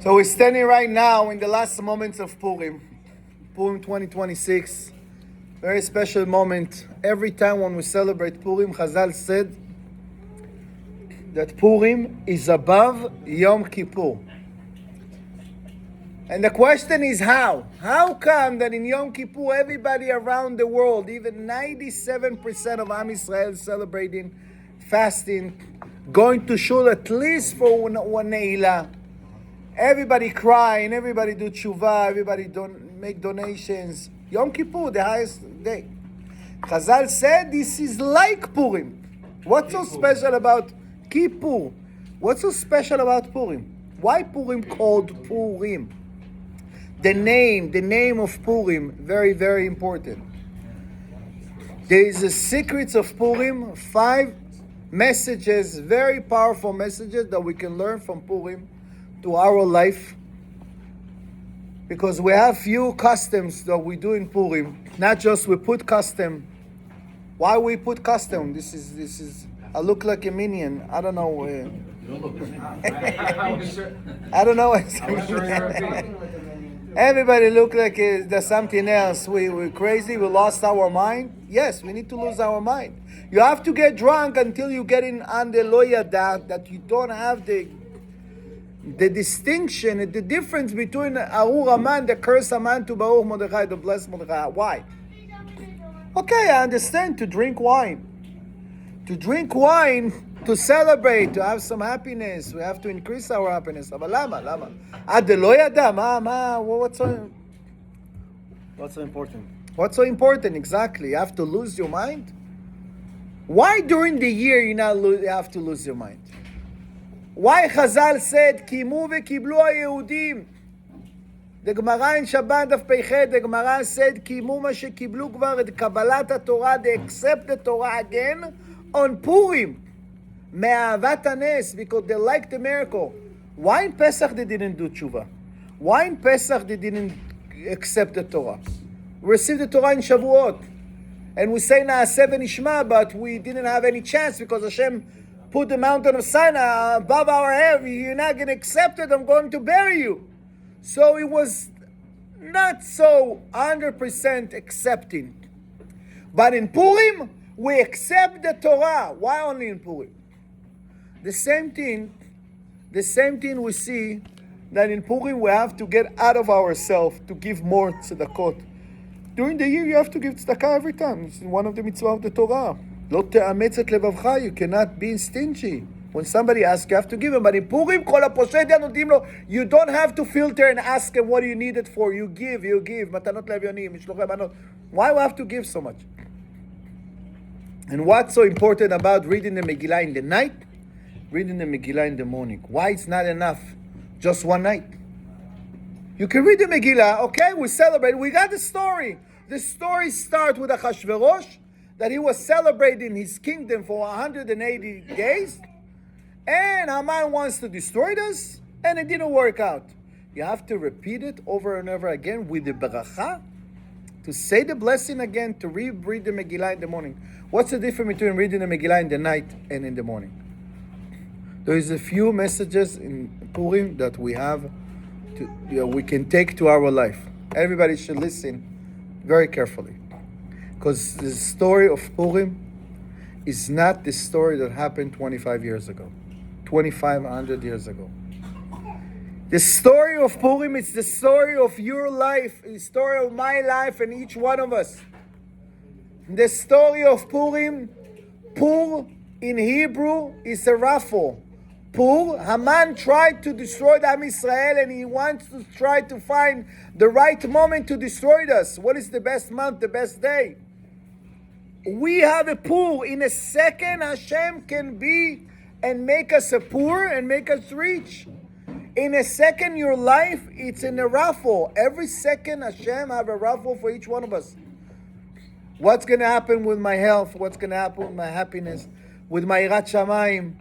So we're standing right now in the last moments of Purim 2026. Very special moment. Every time when we celebrate Purim, Chazal said that Purim is above Yom Kippur. And the question is how? How come that in Yom Kippur everybody around the world, even 97% of Am Yisrael celebrating, fasting, going to shul at least for one Ne'ilah. Everybody crying, everybody do tshuva, everybody make donations. Yom Kippur, the highest day. Chazal said this is like Purim. What's so special about Kippur? What's so special about Purim? Why Purim called Purim? The name of Purim, very, very important. There is a secrets of Purim, 5 messages, very powerful messages that we can learn from Purim to our life, because we have few customs that we do in Purim. Not just we put custom. Why we put custom? This is. I look like a minion. I don't know. You don't look I don't know. sure. Everybody look like there's something else. We're crazy. We lost our mind. Yes, we need to lose our mind. You have to get drunk until you get in on the loyada, that you don't have the distinction, the difference between Arur Aman, the curse Aman, to Baruch Mordechai, the blessed Mordechai. Why? Okay, I understand to drink wine. To drink wine, to celebrate, to have some happiness. We have to increase our happiness. But lama. Ad lo yada, what's so important? What's so important exactly? You have to lose your mind? Why during the year you have to lose your mind? Why Chazal said, Kimu ve'kiblu ha'Yehudim? The Gemara in Shabbat Daf Peichet, the Gemara said, Kimu ma shekiblu kvar et Kabbalat HaTorah, they accept the Torah again on Purim. Me'avat hanes, because they like the miracle. Why in Pesach they didn't do tshuva? Why in Pesach they didn't accept the Torah? We received the Torah in Shavuot. And we say Na'aseh v'nishma, but we didn't have any chance because Hashem put the mountain of Sinai above our head. You're not going to accept it. I'm going to bury you. So it was not so 100% accepting. But in Purim, we accept the Torah. Why only in Purim? The same thing we see that in Purim we have to get out of ourselves to give more tzedakot. During the year you have to give tzedakah every time. It's one of the mitzvah of the Torah. Lo te'ametz et levavcha, you cannot be stingy. When somebody asks, you have to give him. But in Purim, kol ha'poshet yad notim lo, you don't have to filter and ask him what do you need it for. You give. Matanot le'avyonim, mishlochei manot. Why do we have to give so much? And what's so important about reading the Megillah in the night? Reading the Megillah in the morning. Why it's not enough? Just one night. You can read the Megillah, okay, we celebrate. We got the story. The story starts with Achashverosh, that he was celebrating his kingdom for 180 days. And Haman wants to destroy us, and it didn't work out. You have to repeat it over and over again with the beracha, to say the blessing again, to read the Megillah in the morning. What's the difference between reading the Megillah in the night and in the morning? There is a few messages in Purim that we have, we can take to our life. Everybody should listen very carefully, because the story of Purim is not the story that happened 25 years ago, 2,500 years ago. The story of Purim is the story of your life, the story of my life and each one of us. The story of Purim, Pur in Hebrew is a raffle. Pur, Haman tried to destroy the Am Yisrael, and he wants to try to find the right moment to destroy us. What is the best month, the best day? We have a Pur. In a second, Hashem can be and make us a Pur and make us rich. In a second, your life, it's in a raffle. Every second, Hashem have a raffle for each one of us. What's going to happen with my health? What's going to happen with my happiness? With my Yirat Shamayim?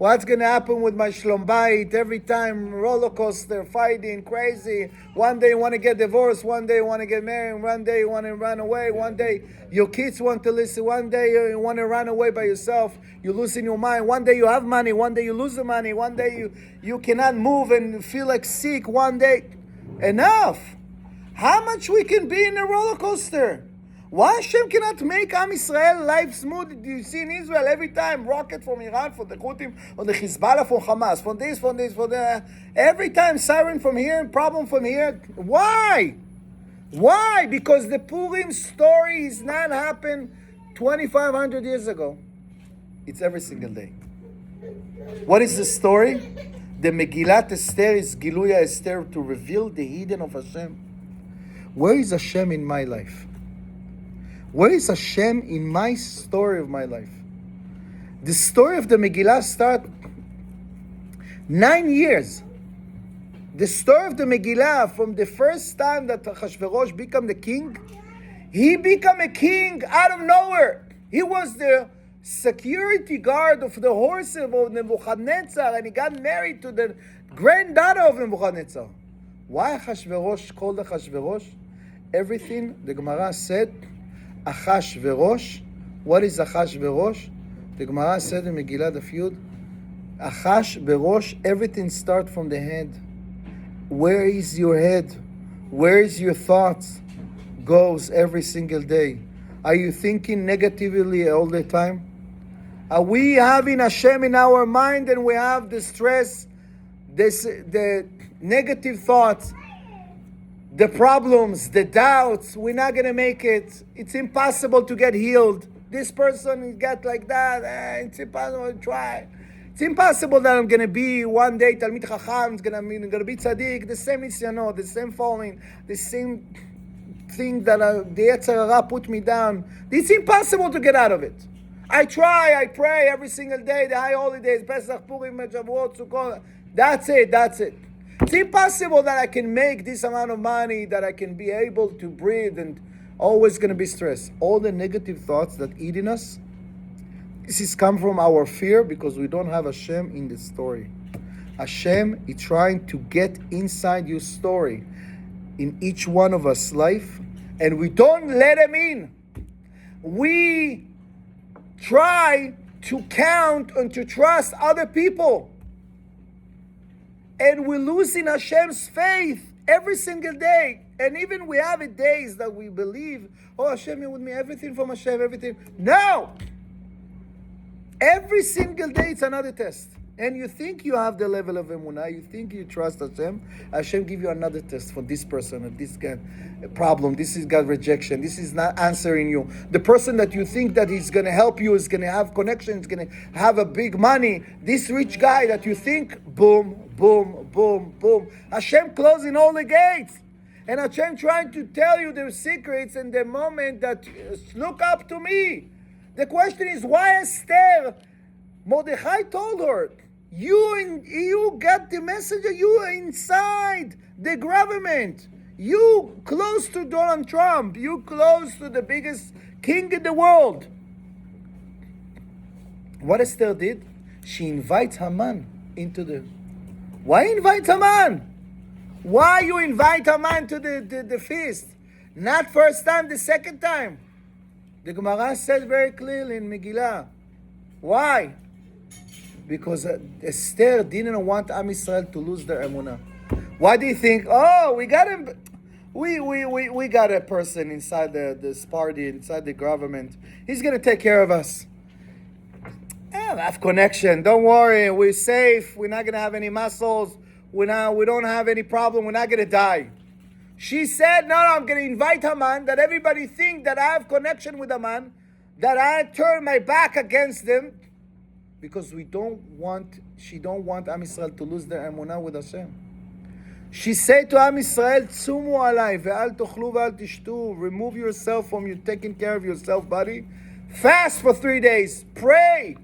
What's going to happen with my shlom bayit? Every time roller coaster, fighting, crazy. One day you want to get divorced. One day you want to get married. One day you want to run away. One day your kids want to listen. One day you want to run away by yourself. You're losing your mind. One day you have money. One day you lose the money. One day you cannot move and feel like sick. One day, enough. How much we can be in a roller coaster? Why Hashem cannot make Am Yisrael life smooth? You see in Israel every time rocket from Iran, from the Houthis, or the Hezbollah from Hamas, from this, from that. Every time siren from here, problem from here. Why? Why? Because the Purim story is not happened 2,500 years ago. It's every single day. What is the story? The Megillat Esther is Giluya Esther, to reveal the hidden of Hashem. Where is Hashem in my life? Where is Hashem in my story of my life? The story of the Megillah starts 9 years. The story of the Megillah, from the first time that Achashverosh became the king, he became a king out of nowhere. He was the security guard of the horses of Nebuchadnezzar, and he got married to the granddaughter of Nebuchadnezzar. Why Achashverosh called Achashverosh? Everything, the Gemara said, Achashverosh. What is Achashverosh? The Gemara said in Megillah the feud, Achashverosh, everything starts from the head. Where is your head? Where is your thoughts? Goes every single day. Are you thinking negatively all the time? Are we having Hashem in our mind and we have the stress, the negative thoughts, the problems, the doubts? We're not going to make it. It's impossible to get healed. This person got like that. It's impossible to try. It's impossible that I'm going to be one day Talmid Chacham, it's going to be Tzaddik, the same Nisyanot, the same falling, the same thing that the Yetzer Hara put me down. It's impossible to get out of it. I try, I pray every single day, the high holidays, Pesach, Purim, Shavuot, Sukkot. That's it. It's impossible that I can make this amount of money, that I can be able to breathe, and always going to be stressed. All the negative thoughts that eat in us, this is come from our fear, because we don't have Hashem in the story. Hashem is trying to get inside your story, in each one of us' life, and we don't let Him in. We try to count and to trust other people, and we're losing Hashem's faith every single day. And even we have days that we believe, oh, Hashem, you're with me, everything from Hashem, everything. No! Every single day it's another test. And you think you have the level of emunah, you think you trust Hashem, Hashem give you another test for this person, or this guy, problem, this is got rejection, this is not answering you. The person that you think that he's going to help you, is going to have connection, is going to have a big money, this rich guy that you think, boom, boom, boom, boom. Hashem closing all the gates. And Hashem trying to tell you the secrets in the moment that look up to me. The question is, why Esther? Mordechai told her, you got the message, you are inside the government. You close to Donald Trump. You close to the biggest king in the world. What Esther did? She invites Haman into the... Why invite Haman? Why you invite Haman to the feast? Not first time, the second time. The Gemara said very clearly in Megillah. Why? Because Esther didn't want Am Yisrael to lose their emunah. Why do you think? Oh, we got him. We got a person inside this party, inside the government. He's gonna take care of us. I have connection. Don't worry. We're safe. We're not gonna have any muscles. We don't have any problem. We're not gonna die. She said, no, I'm gonna invite Haman. That everybody think that I have connection with Haman. That I turn my back against them. Because she don't want Am Yisrael to lose their emunah with Hashem. She said to Am Yisrael, Tzumu alai ve'al tochlu ve'al tishtu. Remove yourself from you taking care of yourself, body. Fast for 3 days. Pray.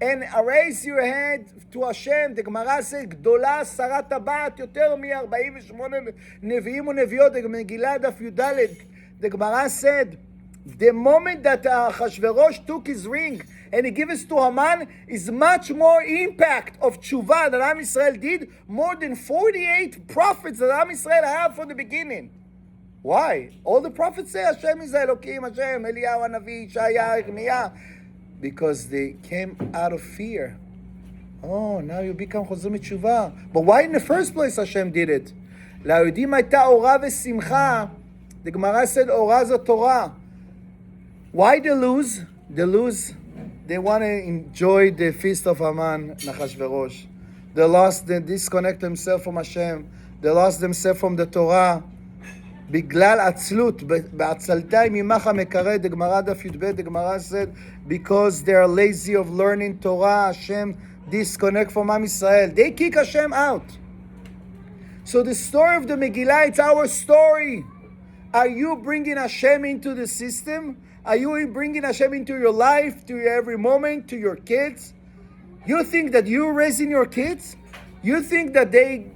And raise your head to Hashem. The Gemara says, Gdola sarat habat yoter mi-48 nevi'im u'nevi'ot. The Megillah daf Yudaled. The Gemara said, the moment that Achashverosh took his ring and he gives to Haman is much more impact of tshuva that Am Yisrael did, more than 48 prophets that Am Yisrael have from the beginning. Why? All the prophets say Hashem is Elokim, Hashem, Eliyahu Hanavi, Ishaya, Irmiyah, because they came out of fear. Oh, now you become chozrim tshuva. But why in the first place Hashem did it? ליהודים הייתה אורה ושמחה. The Gemara said אורה זו Torah. Why they lose? They want to enjoy the feast of Haman, Nachashverosh. They disconnect themselves from Hashem. They lost themselves from the Torah. בגלל עצלות, בעצלתיים ממך המקרא, the Gemara דף י"ב, the Gemara said, because they are lazy of learning Torah, Hashem disconnect from Am Yisrael. They kick Hashem out. So the story of the Megillah, it's our story. Are you bringing Hashem into the system? Are you bringing Hashem into your life, to your every moment, to your kids? You think that you're raising your kids? You think that they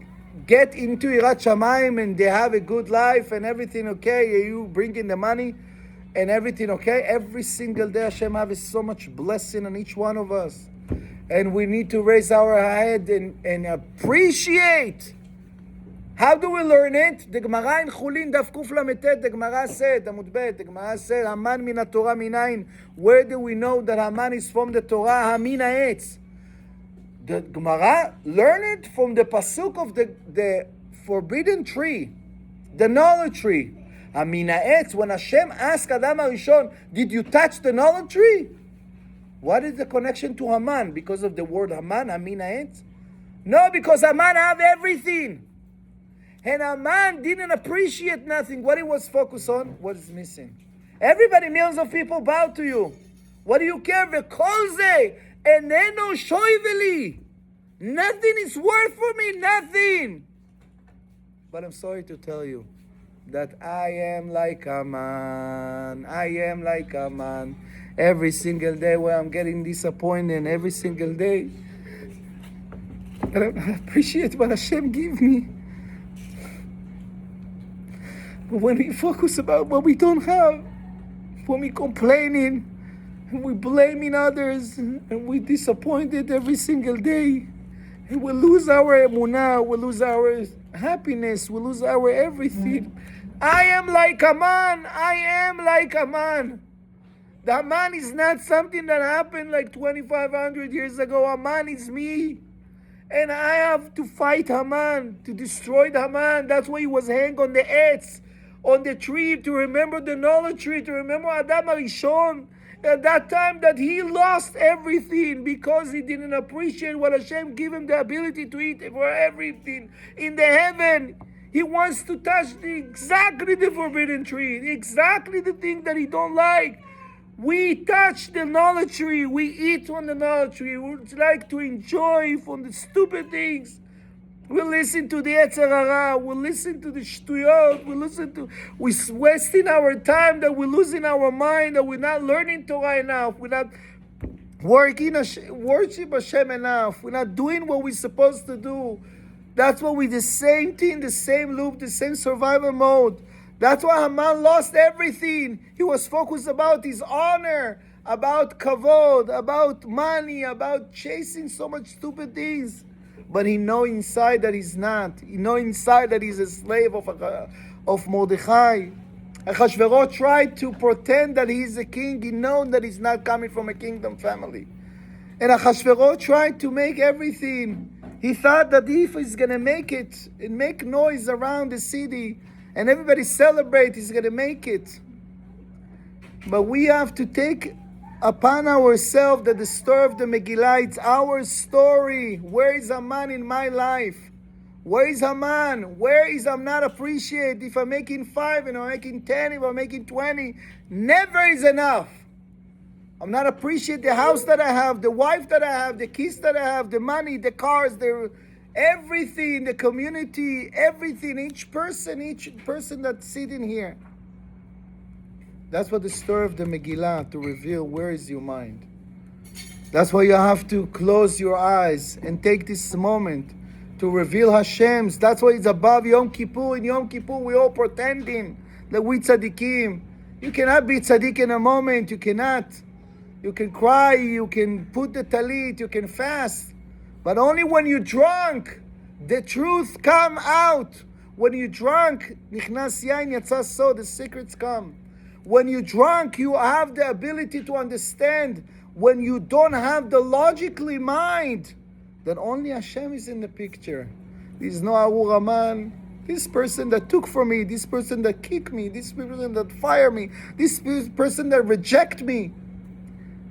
get into Yirat Shamayim and they have a good life and everything okay? Are you bringing the money and everything okay? Every single day Hashem has so much blessing on each one of us. And we need to raise our head and appreciate. How do we learn it? The Gemara in Chulin, Daf Kuf Lametet, the Gemara said, Amud Bet, the Gemara said, Haman min Torah minayin. Where do we know that Haman is from the Torah? Hamin ha'etz. The Gemara learn it from the pasuk of the forbidden tree, the knowledge tree. Hamin ha'etz. When Hashem asked Adam HaRishon, did you touch the knowledge tree? What is the connection to Haman? Because of the word Haman, Hamin ha'etz? No, because Haman have everything. And Haman didn't appreciate nothing. What he was focused on, what is missing. Everybody, millions of people bow to you. What do you care? V'kol ze eneno shoiveli. Nothing is worth for me, nothing. But I'm sorry to tell you that I am like Haman. I am like Haman. Every single day where I'm getting disappointed, every single day. I don't appreciate what Hashem give me. But when we focus about what we don't have, when we complaining, and we blaming others, and we disappointed every single day, and we lose our emunah, we lose our happiness, we lose our everything. I am like Haman. I am like Haman. The Haman is not something that happened like 2,500 years ago. Haman is me. And I have to fight Haman, to destroy the Haman. That's why he was hanged on the etz, on the tree, to remember the knowledge tree, to remember Adam HaRishon. At that time that he lost everything because he didn't appreciate what Hashem gave him the ability to eat for everything. In the heaven, he wants to touch exactly the forbidden tree, exactly the thing that he don't like. We touch the knowledge tree, we eat from the knowledge tree, we like to enjoy from the stupid things. We listen to the Yetzer Hara, we listen to the Shtuyot, we're wasting our time, that we're losing our mind, that we're not learning Torah enough, we're not worship Hashem enough, we're not doing what we're supposed to do. That's why we're the same thing, the same loop, the same survival mode. That's why Haman lost everything. He was focused about his honor, about kavod, about money, about chasing so much stupid things. But he know inside that he's not. He know inside that he's a slave of Mordechai. Achashverosh tried to pretend that he's a king. He knows that he's not coming from a kingdom family. And Achashverosh tried to make everything. He thought that if he's going to make it and make noise around the city and everybody celebrate, he's going to make it. But we have to take upon ourselves that the story of the Megillah, it's our story. Where is Haman in my life? Where is Haman? Where is I'm not appreciated? If I'm making 5 and I'm making 10, if I'm making 20, never is enough. I'm not appreciate the house that I have, the wife that I have, the kids that I have, the money, the cars, everything, the community, everything, each person that's sitting here. That's what the story of the Megillah, to reveal where is your mind. That's why you have to close your eyes and take this moment to reveal Hashem's. That's why it's above Yom Kippur. In Yom Kippur, we all pretending that we tzaddikim. You cannot be tzaddik in a moment. You cannot. You can cry, you can put the talit, you can fast. But only when you're drunk, the truth come out. When you're drunk, nichnas yain yatsa so, the secrets come. When you're drunk, you have the ability to understand. When you don't have the logically mind, then only Hashem is in the picture. There's no Arur Aman. This person that took from me, this person that kicked me, this person that fired me, this person that reject me.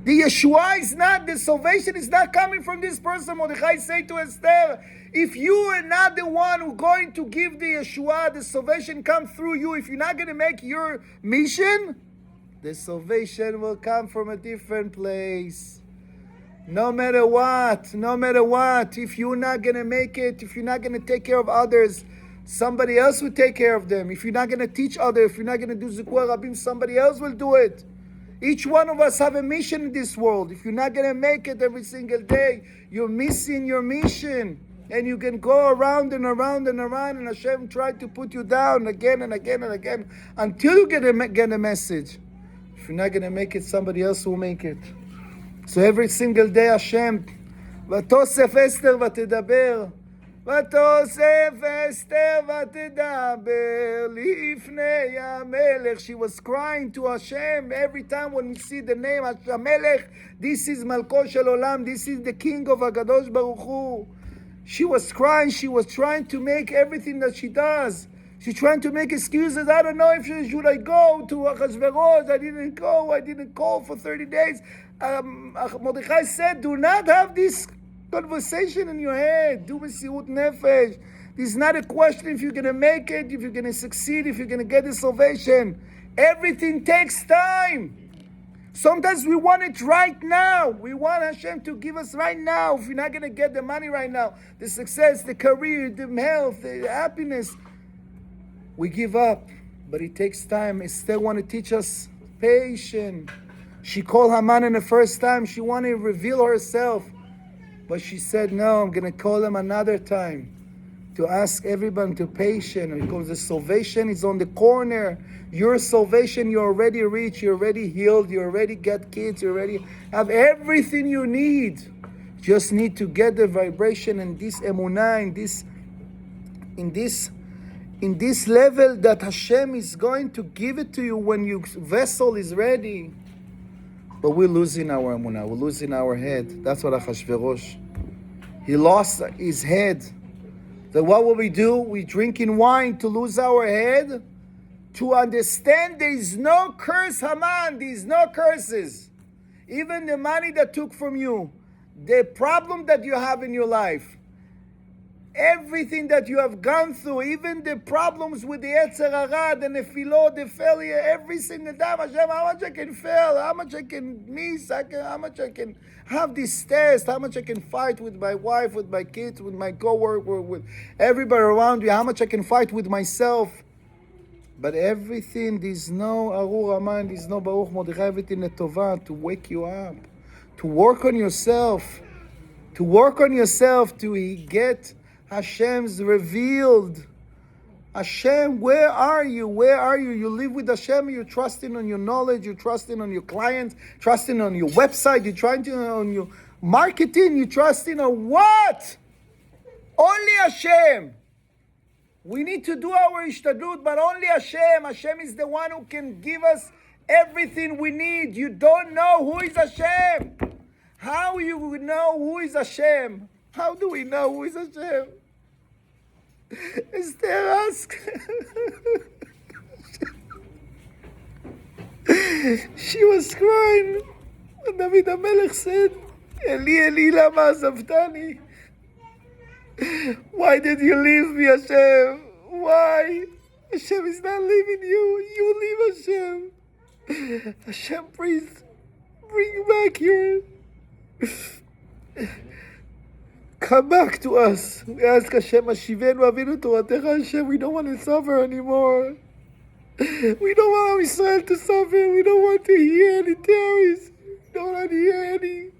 The Yeshua is not, the salvation is not coming from this person. Mordechai said to Esther, if you are not the one who's going to give the Yeshua, the salvation come through you. If you're not going to make your mission, the salvation will come from a different place. No matter what, if you're not going to make it, if you're not going to take care of others, somebody else will take care of them. If you're not going to teach others, if you're not going to do Zikwa Rabim, somebody else will do it. Each one of us have a mission in this world. If you're not going to make it every single day, you're missing your mission. And you can go around and around and around, and Hashem tried to put you down again and again and again until you get a message. If you're not going to make it, somebody else will make it. So every single day Hashem, ותוסף אסתר ותדבר, ותוסף אסתר ותדבר לפני המלך. She was crying to Hashem every time when we see the name HaMelech. This is Malko Shel Olam. This is the King of HaKadosh Baruch Hu. She was crying. She was trying to make everything that she does. She's trying to make excuses. I don't know if should I go to Achashverosh. I didn't go. I didn't call for 30 days. Mordechai said, do not have this conversation in your head. Do Mesiut Nefesh. This is not a question if you're going to make it, if you're going to succeed, if you're going to get the salvation. Everything takes time. Sometimes we want it right now. We want Hashem to give us right now. If you're not going to get the money right now, the success, the career, the health, the happiness, we give up. But it takes time. Esther want to teach us patience. She called Haman in the first time. She wanted to reveal herself. But she said, no, I'm going to call him another time to ask everyone to patient, because the salvation is on the corner. Your salvation, you already rich, you're already healed, you already get kids, you already have everything you need. Just need to get the vibration and this emunah, in this level that Hashem is going to give it to you when your vessel is ready. But we're losing our emunah, we're losing our head. That's what Achashverosh. He lost his head. So what will we do? We drinking wine to lose our head? To understand there is no curse, Haman, there is no curses. Even the money that took from you, the problem that you have in your life, everything that you have gone through, even the problems with the Yetzer Hara, the Nefilot, the failure, every single time, Hashem, how much I can fail, how much I can miss, how much I can have this test, how much I can fight with my wife, with my kids, with my coworker, with everybody around me, how much I can fight with myself. But everything, there's no Arur Aman, there's no Baruch Mordechai, everything Letovah, to wake you up, to work on yourself, to get Hashem's revealed. Hashem, where are you? Where are you? You live with Hashem, you're trusting on your knowledge, you're trusting on your clients, trusting on your website, you're trying to on your marketing, you're trusting on what? Only Hashem. We need to do our ishtadlut, but only Hashem. Hashem is the one who can give us everything we need. You don't know who is Hashem. How you will know who is Hashem? How do we know who is Hashem? Esther asked. She was crying. And David HaMelech said, Eli, Eli, lama azavtani? Why did you leave me, Hashem? Why? Hashem is not leaving you. You leave Hashem. Hashem, please, bring back your... Come back to us. We ask Hashem, Hashivenu avinu toratecha, Hashem, we don't want to suffer anymore. We don't want Israel to suffer. We don't want to hear any terrorists. We don't want to hear any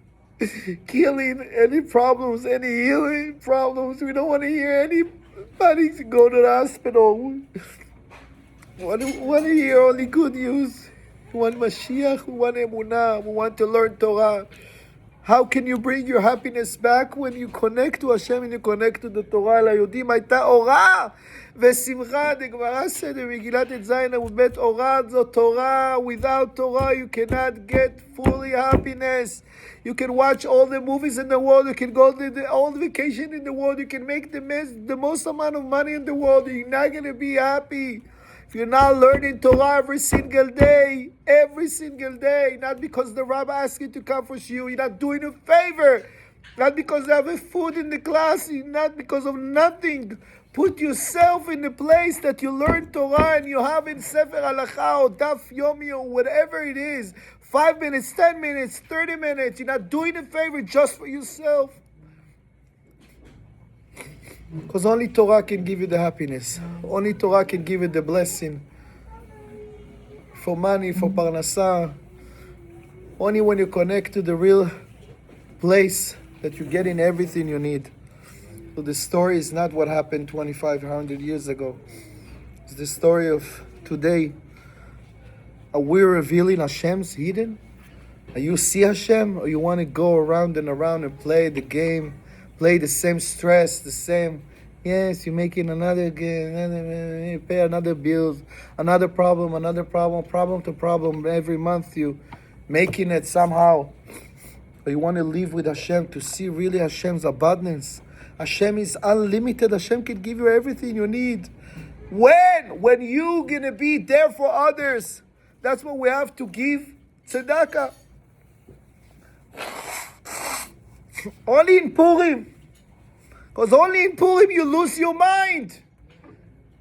killing, any problems, any healing problems. We don't want to hear anybody go to the hospital. We want to hear only good news. We want Mashiach. We want Emunah. We want to learn Torah. How can you bring your happiness back when you connect to Hashem and you connect to the Torah? ליהודים הייתה אורה ושמחה. The Gemara said in Megillat Zayin Amud Bet, אורה זו Torah. Without Torah you cannot get fully happiness. You can watch all the movies in the world. You can go to all the vacation in the world. You can make the most amount of money in the world. You're not going to be happy if you're not learning Torah every single day, not because the rabbi asked you to come for shiur, you're not doing a favor, not because you have a food in the class, not because of nothing. Put yourself in the place that you learn Torah and you have in Sefer Halakha or Daf Yomi or whatever it is, 5 minutes, 10 minutes, 30 minutes. You're not doing a favor just for yourself. Because only Torah can give you the happiness. Only Torah can give you the blessing. For money, for parnasah. Only when you connect to the real place that you're getting everything you need. So the story is not what happened 2,500 years ago. It's the story of today. Are we revealing Hashem's hidden? Are you see Hashem? Or you want to go around and play the game? Play the same stress, the same. Yes, you're making another game, you pay another bill, another problem to problem. Every month you making it somehow. But you want to live with Hashem to see really Hashem's abundance. Hashem is unlimited. Hashem can give you everything you need. When you gonna be there for others. That's what we have to give tzedakah. Only in Purim. Because only in Purim you lose your mind.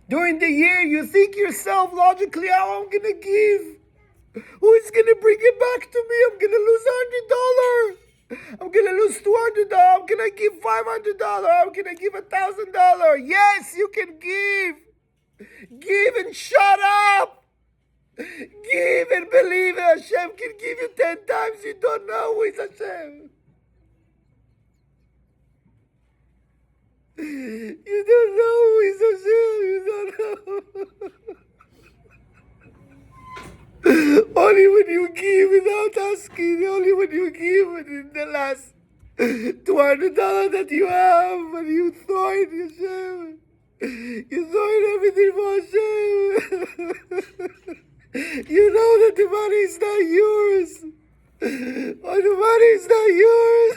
During the year you think yourself logically, how I'm going to give? Who is going to bring it back to me? I'm going to lose $100. I'm going to lose $200. I'm going to give $500. I'm going to give $1,000. Yes, you can give. Give and shut up. Give and believe it. Hashem can give you 10 times. You don't know who is Hashem. You don't know who is Hashem. You don't know. Only when you give without asking. Only when you give in the last $200 that you have, and you throw it, Hashem. You throw it everything for Hashem. You know that the money is not yours. Oh, the money is not yours.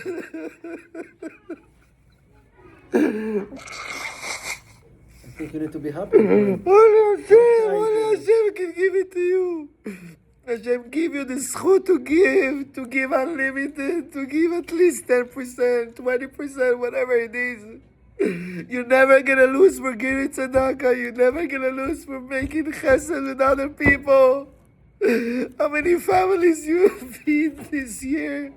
I think you need to be happy. Only Hashem can give it to you. Hashem give you the zchut to give unlimited, to give at least 10%, 20%, whatever it is. You're never gonna lose for giving tzedakah. You're never gonna lose for making chesed with other people. How many families you feed this year?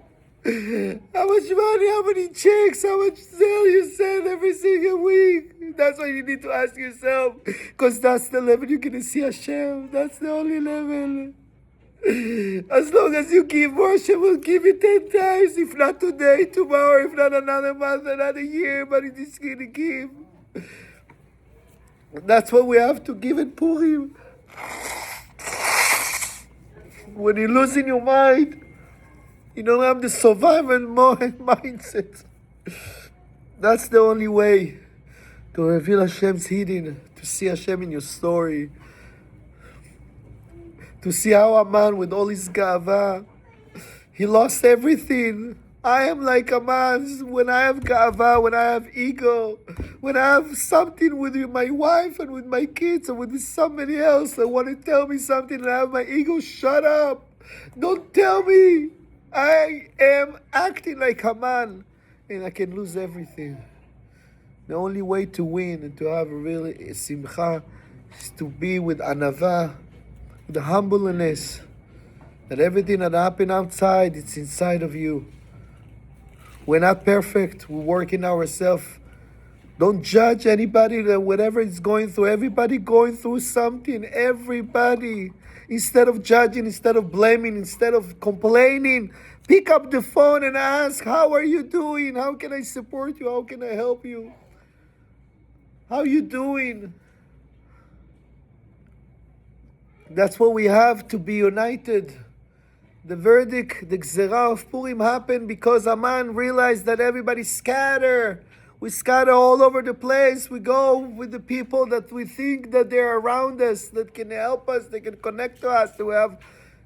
How much money, how many checks, how much sale you send every single week? That's what you need to ask yourself. Because that's the level you're gonna see Hashem. That's the only level. As long as you give more, Hashem will give you 10 times. If not today, tomorrow, if not another month, another year, but it is going to give. That's what we have to give in Purim. When you're losing your mind, you don't have the survival mindset. That's the only way to reveal Hashem's hidden, to see Hashem in your story. To see how a man with all his gava, he lost everything. I am like a man when I have gava, when I have ego, when I have something with my wife and with my kids and with somebody else that want to tell me something and I have my ego, shut up. Don't tell me. I am acting like a man and I can lose everything. The only way to win and to have a really simcha is to be with anava, the humbleness, that everything that happened outside, it's inside of you. We're not perfect. We're working ourselves. Don't judge anybody that whatever is going through. Everybody going through something. Everybody. Instead of judging, instead of blaming, instead of complaining, pick up the phone and ask, how are you doing? How can I support you? How can I help you? How are you doing? That's what we have, to be united. The verdict, the Gzerah of Purim happened because Haman realized that everybody scatter. We scatter all over the place. We go with the people that we think that they're around us, that can help us, they can connect to us,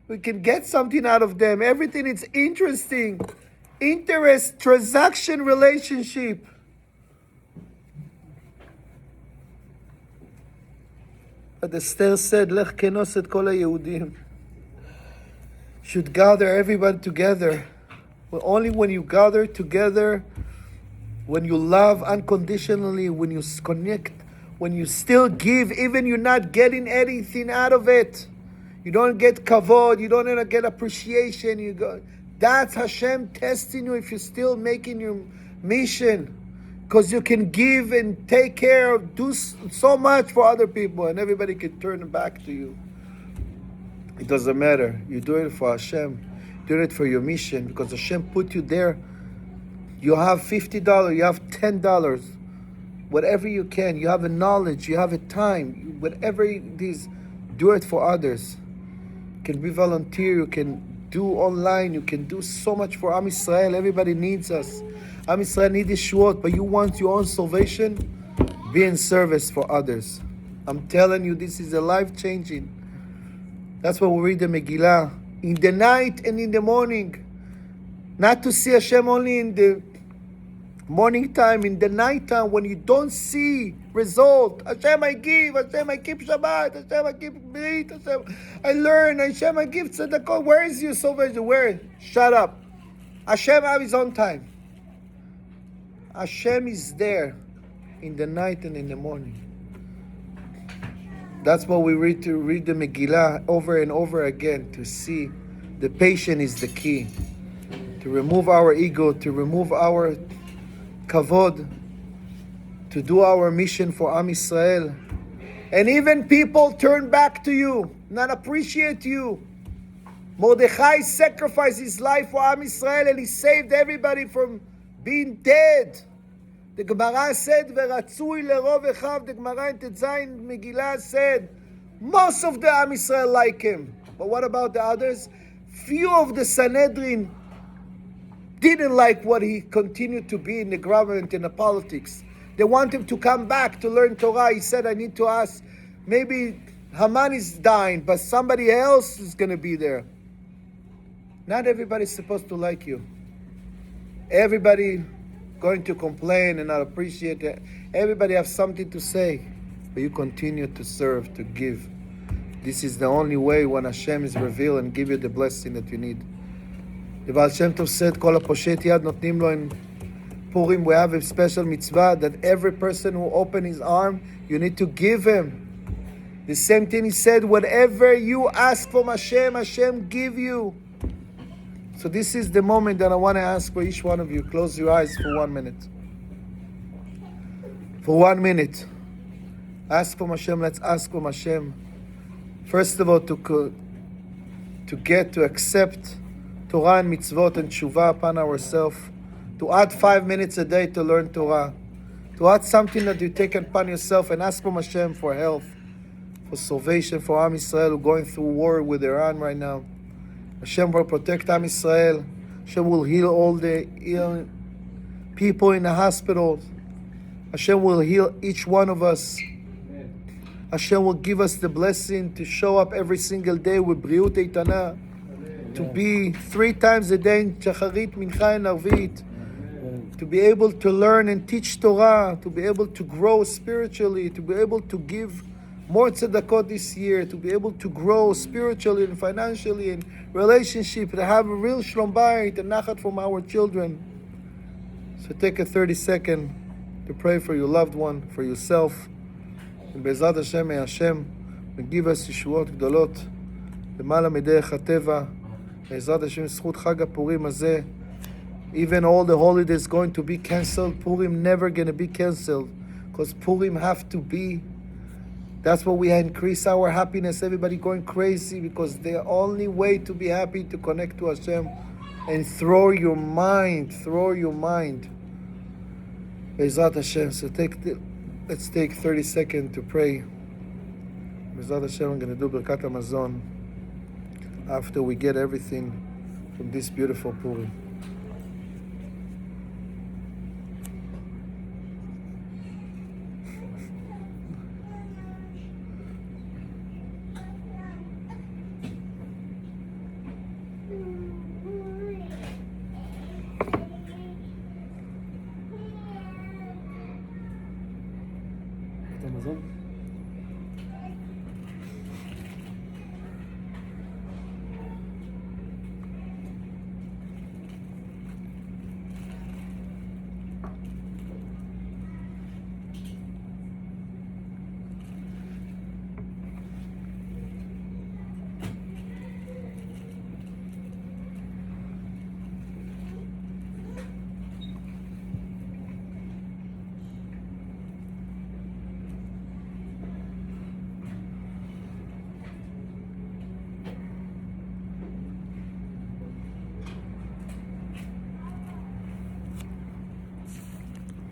we can get something out of them. Everything is interesting. Interest, transaction, relationship. But Esther said, Lech kenos et kol haYehudim. Should gather everybody together. Well, only when you gather together, when you love unconditionally, when you connect, when you still give, even you're not getting anything out of it. You don't get kavod, you don't get appreciation. That's Hashem testing you if you're still making your mission. Because you can give and take care of, do so much for other people, and everybody can turn back to you. It doesn't matter. You do it for Hashem. Do it for your mission, because Hashem put you there. You have $50, you have $10, whatever you can. You have a knowledge, you have a time, whatever it is, do it for others. You can be volunteer, you can do online, you can do so much for Am Yisrael. Everybody needs us. Am Yisrael needs Yeshuot, but you want your own salvation? Be in service for others. I'm telling you, this is a life-changing. That's why we read the Megillah in the night and in the morning. Not to see Hashem only in the morning time, in the night time when you don't see result. Hashem, I give. Hashem, I keep Shabbat. Hashem, I keep Brit. Hashem, I learn. Hashem, I give tzedakah. Where is your salvation? Where? Shut up. Hashem have his own time. Hashem is there in the night and in the morning. That's what we read the Megillah over and over again, to see the patience is the key. To remove our ego, to remove our kavod, to do our mission for Am Yisrael. And even people turn back to you, not appreciate you. Mordechai sacrificed his life for Am Yisrael, and he saved everybody from being dead. The Gemara said, "Veratzui lerov echav." The Gemara in Tetzayin Megillah said, most of the Am Yisrael like him. But what about the others? Few of the Sanhedrin didn't like what he continued to be in the government and the politics. They want him to come back to learn Torah. He said, I need to ask, maybe Haman is dying, but somebody else is going to be there. Not everybody's supposed to like you. Everybody going to complain and not appreciate it. Everybody has something to say, but you continue to serve, to give. This is the only way when Hashem is revealed and give you the blessing that you need. The Baal Shem Tov said, Kol ha'poshet yad notnim lo. In Purim we have a special mitzvah that every person who opens his arm, you need to give him. The same thing he said, whatever you ask from Hashem, Hashem give you. So this is the moment that I want to ask for each one of you. Close your eyes for 1 minute. For 1 minute. Ask from Hashem. Let's ask from Hashem. First of all, to accept Torah and mitzvot and tshuva upon ourselves. To add 5 minutes a day to learn Torah. To add something that you take upon yourself and ask from Hashem for health, for salvation, for Am Yisrael who are going through war with Iran right now. Hashem will protect Am Yisrael. Hashem will heal all the ill people in the hospitals. Hashem will heal each one of us. Hashem will give us the blessing to show up every single day with Briut Eitana. To be 3 times a day in Shacharit, Mincha and Arvit. To be able to learn and teach Torah. To be able to grow spiritually. To be able to give more tzedakot this year. To be able to grow spiritually and financially and relationship. To have a real shlom bayit and nachat from our children. So take a 30-second to pray for your loved one, for yourself. And Be'ezrat Hashem, may Hashem give us yeshuot gdolot למעלה מדרך הטבע. בעזרת השם, זכות חג הפורים הזה. Even all the holidays going to be cancelled, Purim never going to be cancelled. Because Purim have to be. That's what we increase our happiness. Everybody going crazy because the only way to be happy to connect to Hashem and throw your mind. Be'ezrat Hashem. So let's take 30 seconds to pray. B'ezrat Hashem, I'm going to do Birkat Hamazon after we get everything from this beautiful Purim. Amazon?